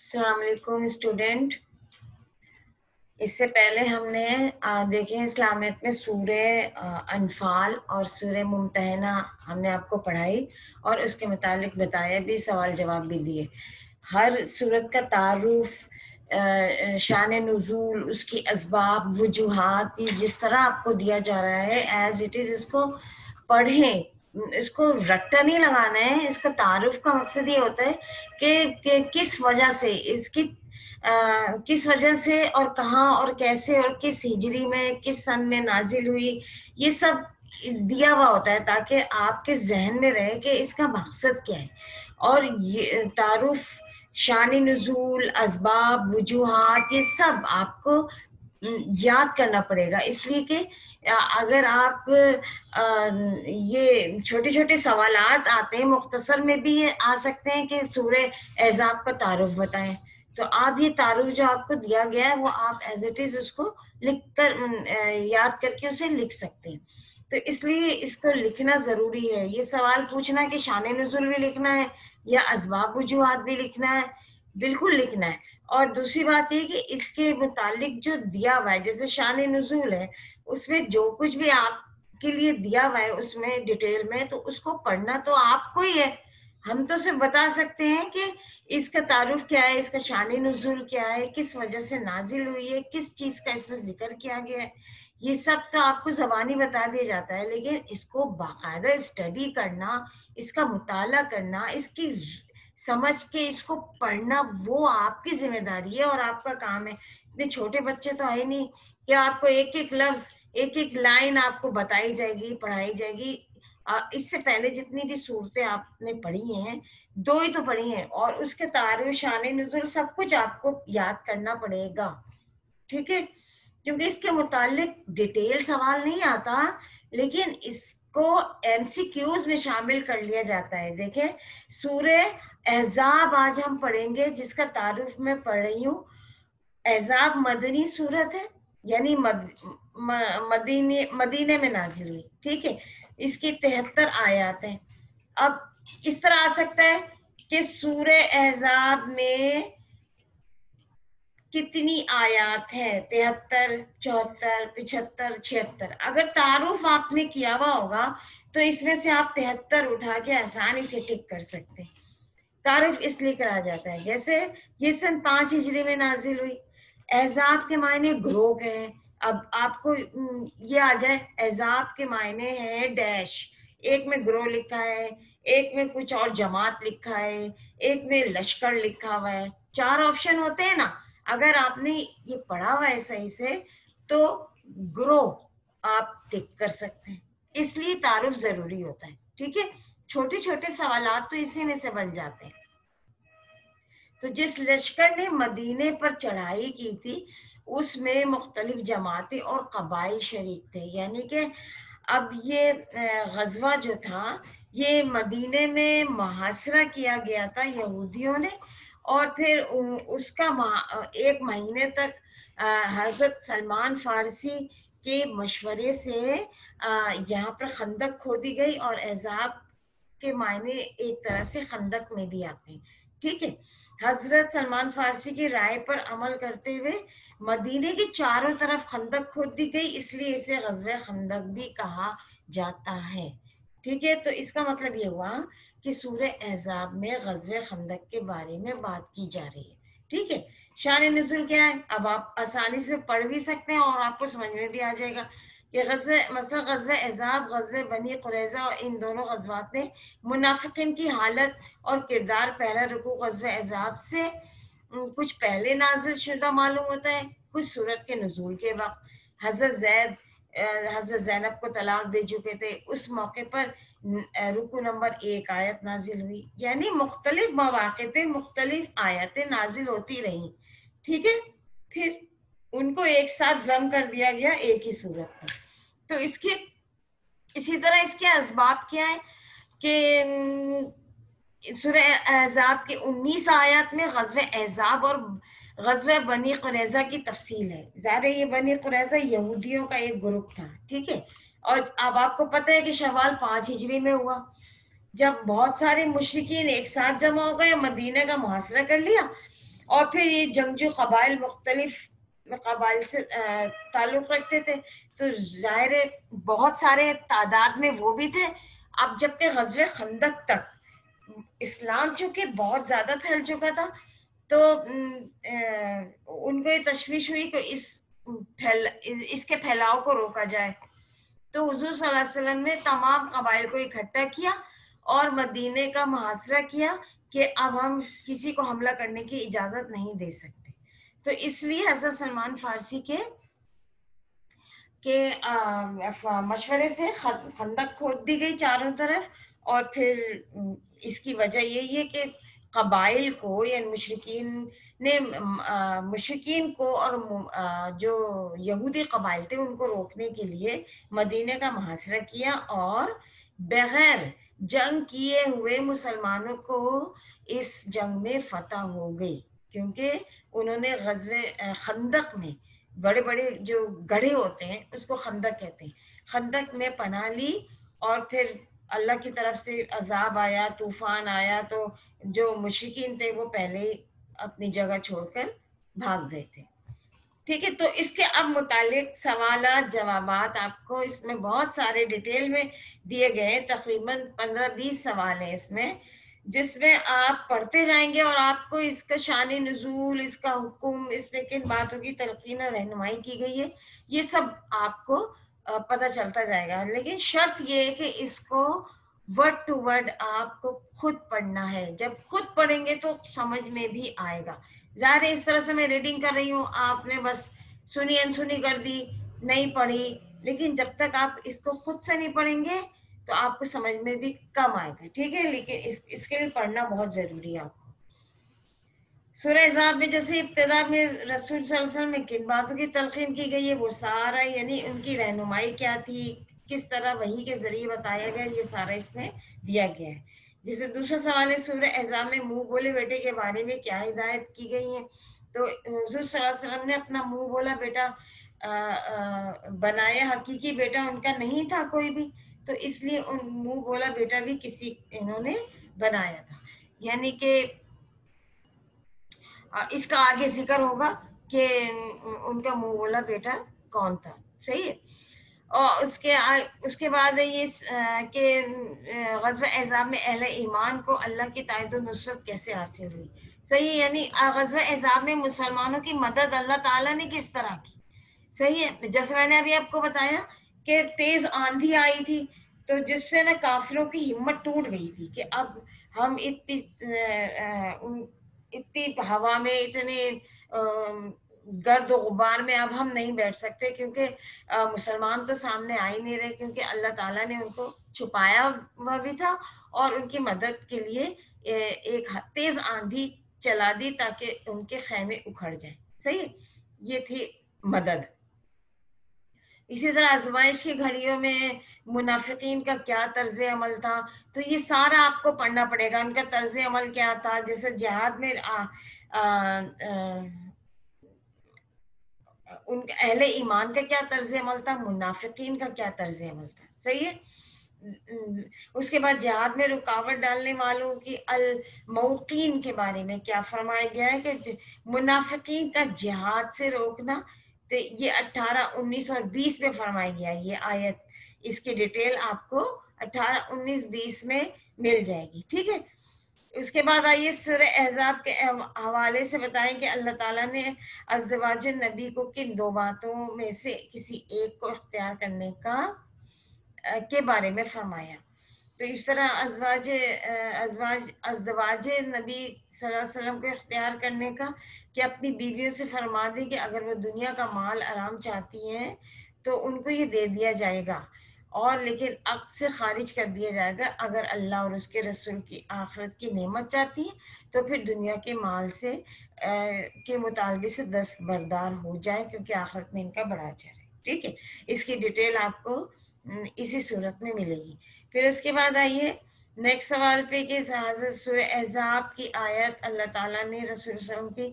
السلام علیکم اسٹوڈینٹ. اس سے پہلے ہم نے دیکھیں اسلامیت میں سورہ انفال اور سورہ ممتحنہ ہم نے آپ کو پڑھائی اور اس کے متعلق بتایا بھی، سوال جواب بھی دیے. ہر سورت کا تعارف، شان نزول، اس کی اسباب، وجوہات، جس طرح آپ کو دیا جا رہا ہے ایز اٹ از اس کو پڑھیں. اس کو رٹا نہیں لگانا ہے. اس کا تعارف کا مقصد یہ ہوتا ہے کہ کس وجہ سے اس کی کس وجہ سے اور کہاں اور کیسے اور کس ہجری میں کس سن میں نازل ہوئی، یہ سب دیا ہوا ہوتا ہے تاکہ آپ کے ذہن میں رہے کہ اس کا مقصد کیا ہے. اور یہ تعارف، شان نزول، اسباب، وجوہات، یہ سب آپ کو یاد کرنا پڑے گا. اس لیے کہ اگر آپ یہ چھوٹے چھوٹے سوالات آتے ہیں، مختصر میں بھی یہ آ سکتے ہیں کہ سورہ احزاب کا تعارف بتائیں، تو آپ یہ تعارف جو آپ کو دیا گیا ہے وہ آپ ایز اٹ از اس کو لکھ کر یاد کر کے اسے لکھ سکتے ہیں. تو اس لیے اس کو لکھنا ضروری ہے. یہ سوال پوچھنا کہ شان نزول بھی لکھنا ہے یا اسباب وجوہات بھی لکھنا ہے، بالکل لکھنا ہے. اور دوسری بات یہ کہ اس کے متعلق جو دیا ہوا ہے، جیسے شان نزول ہے، اس میں جو کچھ بھی آپ کے لیے دیا ہوا ہے اس میں ڈیٹیل میں، تو اس کو پڑھنا تو آپ کو ہی ہے. ہم تو صرف بتا سکتے ہیں کہ اس کا تعارف کیا ہے، اس کا شان نزول کیا ہے، کس وجہ سے نازل ہوئی ہے، کس چیز کا اس میں ذکر کیا گیا ہے. یہ سب تو آپ کو زبانی بتا دیا جاتا ہے، لیکن اس کو باقاعدہ اسٹڈی کرنا، اس کا مطالعہ کرنا، اس کی سمجھ کے اس کو پڑھنا، وہ آپ کی ذمہ داری ہے اور آپ کا کام ہے. اتنے چھوٹے بچے تو ہے نہیں کہ آپ کو ایک ایک لفظ، ایک ایک لائن آپ کو بتائی جائے گی، پڑھائی جائے گی. اس سے پہلے جتنی بھی صورتیں آپ نے پڑھی ہیں، دو ہی تو پڑھی ہیں، اور اس کے تعارف، شان نزول، سب کچھ آپ کو یاد کرنا پڑے گا. ٹھیک ہے؟ کیونکہ اس کے متعلق ڈیٹیل سوال نہیں آتا، لیکن اس کو ایم سی کیوز میں شامل کر لیا جاتا ہے. دیکھیں سورہ احزاب آج ہم پڑھیں گے، جس کا تعارف میں پڑھ رہی ہوں. احزاب مدنی صورت ہے، یعنی مدینے میں نازل ہوئی. ٹھیک ہے؟ اس کی 73 آیات ہیں. اب اس طرح آ سکتا ہے کہ سورہ احزاب میں کتنی آیات ہے، 73، 74، 75، 76. اگر تعارف آپ نے کیا ہوا ہوگا تو اس میں سے آپ 73 اٹھا کے آسانی سے ٹک کر سکتے ہیں. تعارف اس لیے کرا جاتا ہے، جیسے یہ سن 5 ہجری میں نازل ہوئی. احزاب کے معنی گروہ کے ہیں. اب آپ کو یہ آ جائے احزاب کے معنی ہیں ڈیش، ایک میں گروہ لکھا ہے، ایک میں کچھ اور جماعت لکھا ہے، ایک میں لشکر لکھا ہوا ہے. 4 آپشن ہوتے ہیں نا. اگر آپ نے یہ پڑھا ہوا ہے صحیح سے تو گروہ آپ ٹک کر سکتے ہیں. اس لیے تعارف ضروری ہوتا ہے. ٹھیک ہے؟ چھوٹے چھوٹے سوالات تو اسی میں سے بن جاتے ہیں. تو جس لشکر نے مدینے پر چڑھائی کی تھی اس میں مختلف جماعتیں اور قبائل شریک تھے. یعنی کہ اب یہ غزوہ جو تھا یہ مدینے میں محاصرہ کیا گیا تھا یہودیوں نے، اور پھر اس کا 1 مہینے تک حضرت سلمان فارسی کے مشورے سے یہاں پر خندق کھودی گئی، اور احزاب کے معنی ایک طرح سے خندق میں بھی آتے ہیں. ٹھیک ہے؟ حضرت سلمان فارسی کی رائے پر عمل کرتے ہوئے مدینے کی چاروں طرف خندق کھود دی گئی، اس لیے اسے غزوہ خندق بھی کہا جاتا ہے. ٹھیک ہے؟ تو اس کا مطلب یہ ہوا کہ سورہ احزاب میں غزوہ خندق کے بارے میں بات کی جا رہی ہے. ٹھیک ہے؟ شان نزول کیا ہے اب آپ آسانی سے پڑھ بھی سکتے ہیں اور آپ کو سمجھ میں بھی آ جائے گا کہ مثلا غزوہ احزاب، غزوہ بنی قریظہ، اور ان دونوں غزوات میں منافقین کی حالت اور کردار پہلا رکوع غزوہ احزاب سے کچھ پہلے نازل شدہ معلوم ہوتا ہے، کچھ سورت کے نزول کے وقت. حضرت زینب کو طلاق دے چکے تھے، اس موقع پر رکوع نمبر 1 آیت نازل ہوئی. یعنی مختلف مواقع پہ مختلف آیتیں نازل ہوتی رہیں. ٹھیک ہے؟ پھر ان کو ایک ساتھ ضم کر دیا گیا ایک ہی صورت میں. تو اسی طرح اس کے اسباب کیا ہے کہ سورہ احزاب کے 19 آیات میں غزوہ احزاب اور غزوہ بنی قریظہ کی تفصیل ہے. ظاہر ہے یہ بنی قریظہ یہودیوں کا ایک گروپ تھا. ٹھیک ہے؟ اور اب آپ کو پتہ ہے کہ شوال 5 ہجری میں ہوا، جب بہت سارے مشرکین ایک ساتھ جمع ہو گئے، مدینہ کا محاصرہ کر لیا، اور پھر یہ جنگجو قبائل مختلف قبائل سے تعلق رکھتے تھے، تو ظاہر ہے بہت سارے تعداد میں وہ بھی تھے. اب جب کہ غزوہ خندق تک اسلام چونکہ بہت زیادہ پھیل چکا تھا، تو ان کو یہ تشویش ہوئی کہ اس کے پھیلاؤ کو روکا جائے. تو حضور صلی اللہ علیہ وسلم نے تمام قبائل کو اکٹھا کیا اور مدینے کا محاصرہ کیا کہ اب ہم کسی کو حملہ کرنے کی اجازت نہیں دے سکتے. تو اس لیے حضرت سلمان فارسی کے مشورے سے خندق کھود دی گئی چاروں طرف. اور پھر اس کی وجہ یہی ہے کہ قبائل کو یعنی مشرکین کو اور جو یہودی قبائل تھے ان کو روکنے کے لیے مدینے کا محاصرہ کیا، اور بغیر جنگ کیے ہوئے مسلمانوں کو اس جنگ میں فتح ہو گئی، کیونکہ انہوں نے غزوہ خندق میں بڑے بڑے جو گڑھے ہوتے ہیں اس کو خندق کہتے ہیں، خندق میں پناہ لی. اور پھر اللہ کی طرف سے عذاب آیا، طوفان آیا، تو جو مشرکین تھے وہ پہلے ہی اپنی جگہ چھوڑ کر بھاگ گئے تھے. ٹھیک ہے، تو اس کے اب متعلق سوالات جوابات آپ کو اس میں بہت سارے ڈیٹیل میں دیے گئے ہیں، تقریباً 15-20 سوال ہیں اس میں، جس میں آپ پڑھتے جائیں گے اور آپ کو اس کا شان نزول، اس کا حکم، اس میں کن باتوں کی تلقین اور رہنمائی کی گئی ہے، یہ سب آپ کو پتہ چلتا جائے گا. لیکن شرط یہ ہے کہ اس کو ورڈ ٹو ورڈ آپ کو خود پڑھنا ہے. جب خود پڑھیں گے تو سمجھ میں بھی آئے گا. ظاہر ہے اس طرح سے میں ریڈنگ کر رہی ہوں، آپ نے بس سنی انسنی کر دی، نہیں پڑھی، لیکن جب تک آپ اس کو خود سے نہیں پڑھیں گے تو آپ کو سمجھ میں بھی کم آئے گا. ٹھیک ہے، لیکن اس کے لیے پڑھنا بہت ضروری ہے. آپ کو سورہ احزاب میں جیسے ابتدا میں رسول صلی اللہ علیہ وسلم میں کن باتوں کی تلقین کی گئی ہے، وہ سارا یعنی ان کی رہنمائی کیا تھی، کس طرح وحی کے ذریعے بتایا گیا، یہ سارا اس میں دیا گیا ہے. جیسے دوسرا سوال ہے سورہ احزاب میں منہ بولے بیٹے کے بارے میں کیا ہدایت کی گئی ہے. تو حضور صلی اللہ علیہ وسلم نے اپنا منہ بولا بیٹا بنایا، حقیقی بیٹا ان کا نہیں تھا کوئی بھی، تو اس لیے ان منہ بولا بیٹا بھی انہوں نے بنایا تھا. یعنی کہ اس کا آگے ذکر ہوگا کہ ان کا منہ بولا بیٹا کون تھا. صحیح ہے. اور اس کے بعد یہ کہ غزوہ احزاب میں اہل ایمان کو اللہ کی تائید و نصرت کیسے حاصل ہوئی. صحیح ہے، یعنی غزوہ احزاب میں مسلمانوں کی مدد اللہ تعالیٰ نے کس طرح کی. صحیح ہے، جیسے میں نے ابھی آپ کو بتایا کہ تیز آندھی آئی تھی، تو جس سے نا کافروں کی ہمت ٹوٹ گئی تھی کہ اب ہم اتنی ہوا میں، اتنے گرد و غبار میں اب ہم نہیں بیٹھ سکتے، کیونکہ مسلمان تو سامنے آ ہی نہیں رہے، کیونکہ اللہ تعالیٰ نے ان کو چھپایا ہوا بھی تھا اور ان کی مدد کے لیے ایک تیز آندھی چلا دی تاکہ ان کے خیمے اکھڑ جائیں. صحیح، یہ تھی مدد. اسی طرح آزمائش کی گھڑیوں میں منافقین کا کیا طرز عمل تھا، تو یہ سارا آپ کو پڑھنا پڑے گا. ان کا طرز عمل کیا تھا، جیسے جہاد میں ان اہل ایمان کا کیا طرز عمل تھا، منافقین کا کیا طرز عمل تھا. صحیح ہے. اس کے بعد جہاد میں رکاوٹ ڈالنے والوں کی الموقین کے بارے میں کیا فرمایا گیا ہے کہ منافقین کا جہاد سے روکنا. تو یہ 18، 19 اور 20 میں فرمایا گیا ہے یہ آیت. اس کی ڈیٹیل آپ کو 18، 19، 20 میں مل جائے گی. ٹھیک ہے. اس کے بعد آئیے سورہ احزاب کے حوالے سے بتائیں کہ اللہ تعالیٰ نے ازدواج نبی کو کن 2 باتوں میں سے کسی ایک کو اختیار کرنے کے بارے میں فرمایا. تو اس طرح ازدواج نبی صلی اللہ علیہ وسلم کو اختیار کرنے کا کہ اپنی بیویوں سے فرما دیں کہ اگر وہ دنیا کا مال آرام چاہتی ہیں تو ان کو یہ دے دیا جائے گا، اور لیکن عقد سے خارج کر دیا جائے گا اگر اللہ اور اس کے رسول کی آخرت کی نعمت چاہتی ہیں تو پھر دنیا کے مال سے کے مطالبے سے دستبردار ہو جائے، کیونکہ آخرت میں ان کا بڑا اجر ہے. ٹھیک ہے. اس کی ڈیٹیل آپ کو اسی صورت میں ملے گی. پھر اس کے بعد آئیے نیکسٹ سوال پہ کہ سورہ احزاب کی آیت اللہ تعالیٰ نے رسول صلی اللہ علیہ وسلم کی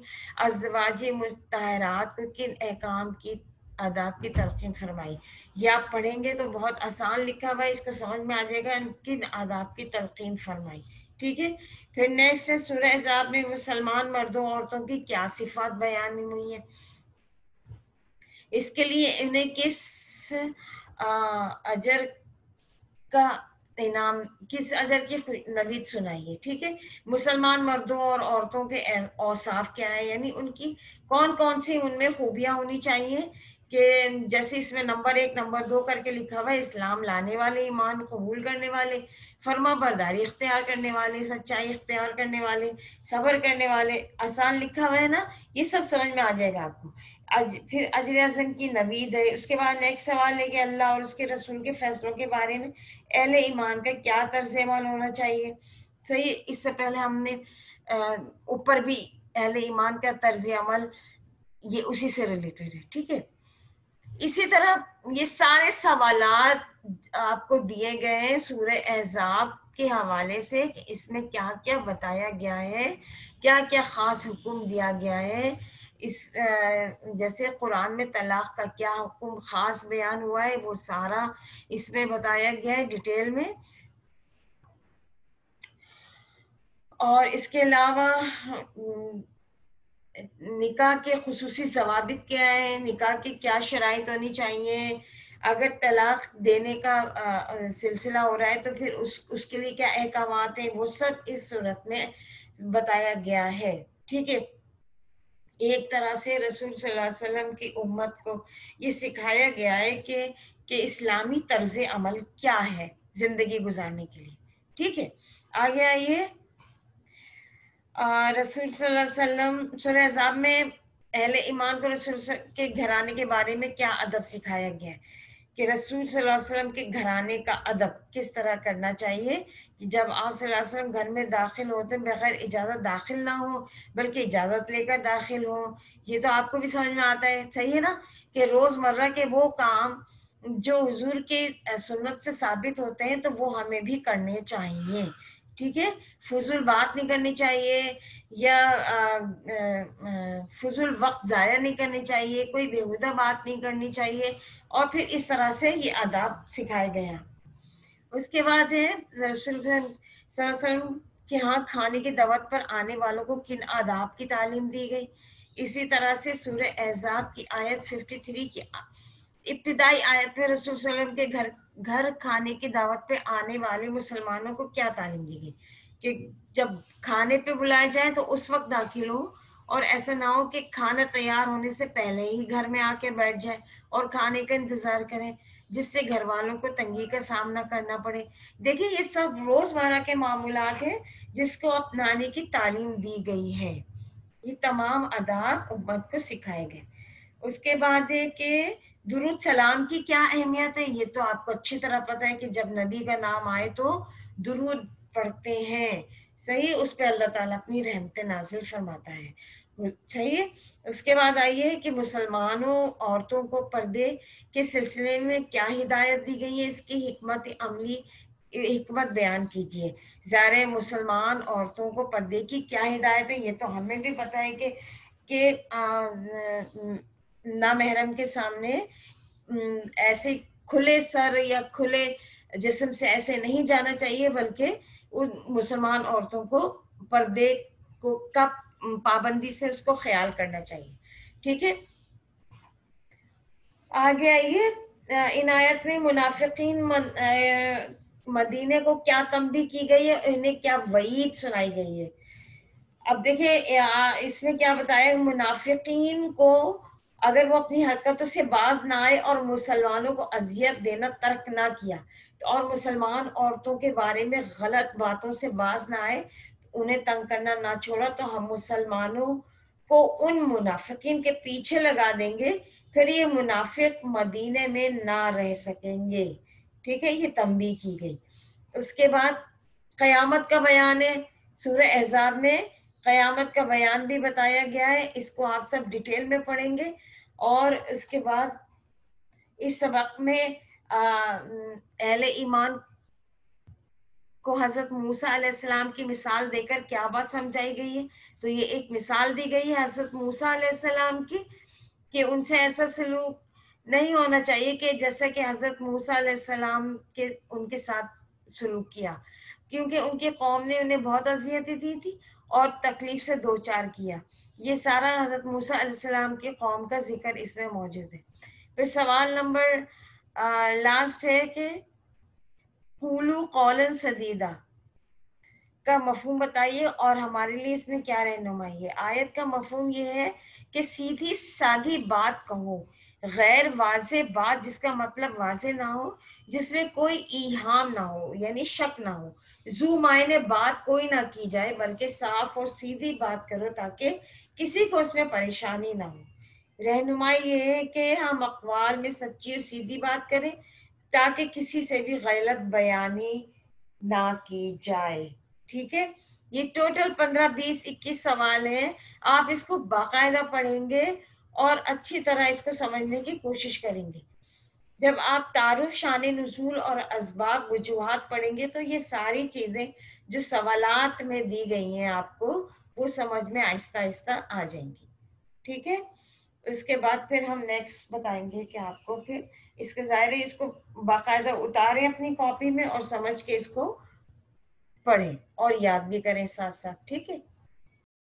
ازدواج مطہرات کو کن احکام کی آداب کی تلقین فرمائی. یہ آپ پڑھیں گے تو بہت آسان لکھا ہوا ہے، اس کو سمجھ میں آ جائے گا کن آداب کی تلقین فرمائی. ٹھیک ہے. پھر نیکسٹ ہے سورہ احزاب میں مسلمان مردوں عورتوں کی کیا صفات بیان ہوئی ہیں. اس کے لیے انہیں کس اجر کا انعام، کس اجر کی نوید سنائیے. ٹھیک ہے. مسلمان مردوں اور عورتوں کے اوصاف کیا ہے، یعنی ان کی کون کون سی ان میں خوبیاں ہونی چاہیے. کہ جیسے اس میں نمبر 1 نمبر 2 کر کے لکھا ہوا ہے، اسلام لانے والے، ایمان قبول کرنے والے، فرما برداری اختیار کرنے والے، سچائی اختیار کرنے والے، صبر کرنے والے. آسان لکھا ہوا ہے نا، یہ سب سمجھ میں آ جائے گا آپ کو. پھر اجر اعظم کی نوید ہے. اس کے بعد نیکسٹ سوال ہے کہ اللہ اور اس کے رسول کے فیصلوں کے بارے میں اہل ایمان کا کیا طرز عمل ہونا چاہیے. صحیح. اس سے پہلے ہم نے اوپر بھی اہل ایمان کا طرز عمل یہ اسی سے ریلیٹڈ ہے. ٹھیک ہے. اسی طرح یہ سارے سوالات آپ کو دیے گئے ہیں سورہ احزاب کے حوالے سے کہ اس میں کیا کیا بتایا گیا ہے، کیا کیا خاص حکم دیا گیا ہے. اس جیسے قرآن میں طلاق کا کیا حکم خاص بیان ہوا ہے، وہ سارا اس میں بتایا گیا ہے ڈیٹیل میں. اور اس کے علاوہ نکاح کے خصوصی ضوابط کیا ہیں، نکاح کی کیا شرائط ہونی چاہیے، اگر طلاق دینے کا سلسلہ ہو رہا ہے تو پھر اس کے لیے کیا احکامات ہیں، وہ سب اس صورت میں بتایا گیا ہے. ٹھیک ہے. ایک طرح سے رسول صلی اللہ علیہ وسلم کی امت کو یہ سکھایا گیا ہے کہ اسلامی طرز عمل کیا ہے زندگی گزارنے کے لیے. ٹھیک ہے. آگے آئیے. رسول صلی اللہ علیہ وسلم سورہ احزاب میں اہل ایمان کو رسول کے گھرانے کے بارے میں کیا ادب سکھایا گیا ہے کہ رسول صلی اللہ علیہ وسلم کے گھرانے کا ادب کس طرح کرنا چاہیے. کہ جب آپ صلی اللہ علیہ وسلم گھر میں داخل ہوتے بغیر اجازت داخل نہ ہو بلکہ اجازت لے کر داخل ہو. یہ تو آپ کو بھی سمجھ میں آتا ہے. صحیح ہے نا کہ روز مرہ کے وہ کام جو حضور کی سنت سے ثابت ہوتے ہیں تو وہ ہمیں بھی کرنے چاہیے. ٹھیک ہے. فضول بات نہیں کرنی چاہیے یا فضول وقت ضائع نہیں کرنی چاہیے، کوئی بیہودہ بات نہیں کرنی چاہیے. اور پھر اس طرح سے یہ آداب سکھائے گئے ہیں. اس کے بعد ہے رسول صلی اللہ علیہ وسلم کہ ہاں کھانے کی دعوت پر آنے والوں کو کن آداب کی تعلیم دی گئی. اسی طرح سے سورہ احزاب کی آیت 53 کی ابتدائی آیت میں رسول صلی اللہ علیہ وسلم کے گھر کھانے کی دعوت پہ آنے والے مسلمانوں کو کیا تعلیم دی گئی کہ جب کھانے پہ بلائے جائیں تو اس وقت داخل ہو، اور ایسا نہ ہو کہ کھانا تیار ہونے سے پہلے ہی گھر میں آ کے بیٹھ جائیں اور کھانے کا انتظار کریں جس سے گھر والوں کو تنگی کا سامنا کرنا پڑے. دیکھیں یہ سب روزمرہ کے معمولات ہیں جس کو اپنانے کی تعلیم دی گئی ہے. یہ تمام آداب امت کو سکھائے گئے. اس کے بعد ہے کہ درود سلام کی کیا اہمیت ہے. یہ تو آپ کو اچھی طرح پتہ ہے کہ جب نبی کا نام آئے تو درود پڑھتے ہیں. صحیح. اس پہ اللہ تعالیٰ اپنی رحمت نازل فرماتا ہے. صحیح. اس کے بعد آئیے کہ مسلمانوں عورتوں کو پردے کے سلسلے میں کیا ہدایت دی گئی ہے، اس کی حکمت بیان کیجیے. ظاہر مسلمان عورتوں کو پردے کی کیا ہدایت ہے، یہ تو ہمیں بھی پتہ ہے کہ نامحرم کے سامنے ایسے کھلے سر یا کھلے جسم سے ایسے نہیں جانا چاہیے، بلکہ ان مسلمان عورتوں کو پردے کو کا پابندی سے اس کو خیال کرنا چاہیے. ٹھیک ہے. آگے آئیے. عنایت میں منافقین مدینے کو کیا تنبیہ کی گئی ہے، انہیں کیا وعید سنائی گئی ہے. اب دیکھیں اس میں کیا بتایا، منافقین کو اگر وہ اپنی حرکتوں سے باز نہ آئے اور مسلمانوں کو اذیت دینا ترک نہ کیا اور مسلمان عورتوں کے بارے میں غلط باتوں سے باز نہ آئے، انہیں تنگ کرنا نہ چھوڑا، تو ہم مسلمانوں کو ان منافقین کے پیچھے لگا دیں گے، پھر یہ منافق مدینے میں نہ رہ سکیں گے. ٹھیک ہے. یہ تنبیہ کی گئی. اس کے بعد قیامت کا بیان ہے. سورہ احزاب میں قیامت کا بیان بھی بتایا گیا ہے. اس کو آپ سب ڈیٹیل میں پڑھیں گے. اور اس کے بعد اس سبق میں اہل ایمان کو حضرت موسیٰ علیہ السلام کی مثال دے کر کیا بات سمجھائی گئی ہے. تو یہ ایک مثال دی گئی ہے حضرت موسیٰ علیہ السلام کی کہ ان سے ایسا سلوک نہیں ہونا چاہیے کہ جیسا کہ حضرت موسیٰ علیہ السلام کے ان کے ساتھ سلوک کیا. کیونکہ ان کی قوم نے انہیں بہت اذیتیں دی تھی اور تکلیف سے دو چار کیا. یہ سارا حضرت موسیٰ علیہ السلام کی قوم کا ذکر اس میں موجود ہے. پھر سوال نمبر لاسٹ ہے کہ قولوا قولا سدیدا کا مفہوم بتائیے اور ہمارے لیے اس میں کیا رہنمائی ہے. آیت کا مفہوم یہ ہے کہ سیدھی سادھی بات کہو، غیر واضح بات جس کا مطلب واضح نہ ہو، جس میں کوئی ایہام نہ ہو یعنی شک نہ ہو. ذو معنی بات کوئی نہ کی جائے بلکہ صاف اور سیدھی بات کرو تاکہ کسی کو اس میں پریشانی نہ ہو. رہنمائی یہ ہے کہ ہم اقوال میں سچی اور سیدھی بات کریں تاکہ کسی سے بھی غلط بیانی نہ کی جائے. ٹھیک ہے، یہ ٹوٹل 15 20 21 سوال ہیں. آپ اس کو باقاعدہ پڑھیں گے اور اچھی طرح اس کو سمجھنے کی کوشش کریں گے. جب آپ تعارف، شان نزول اور اسباب، وجوہات پڑھیں گے تو یہ ساری چیزیں جو سوالات میں دی گئی ہیں آپ کو وہ سمجھ میں آہستہ آہستہ آ جائیں گی. ٹھیک ہے، اس کے بعد پھر ہم نیکسٹ بتائیں گے کہ آپ کو پھر اس کے ظاہر ہے اس کو باقاعدہ اتاریں اپنی کاپی میں اور سمجھ کے اس کو پڑھیں اور یاد بھی کریں ساتھ ساتھ. ٹھیک ہے.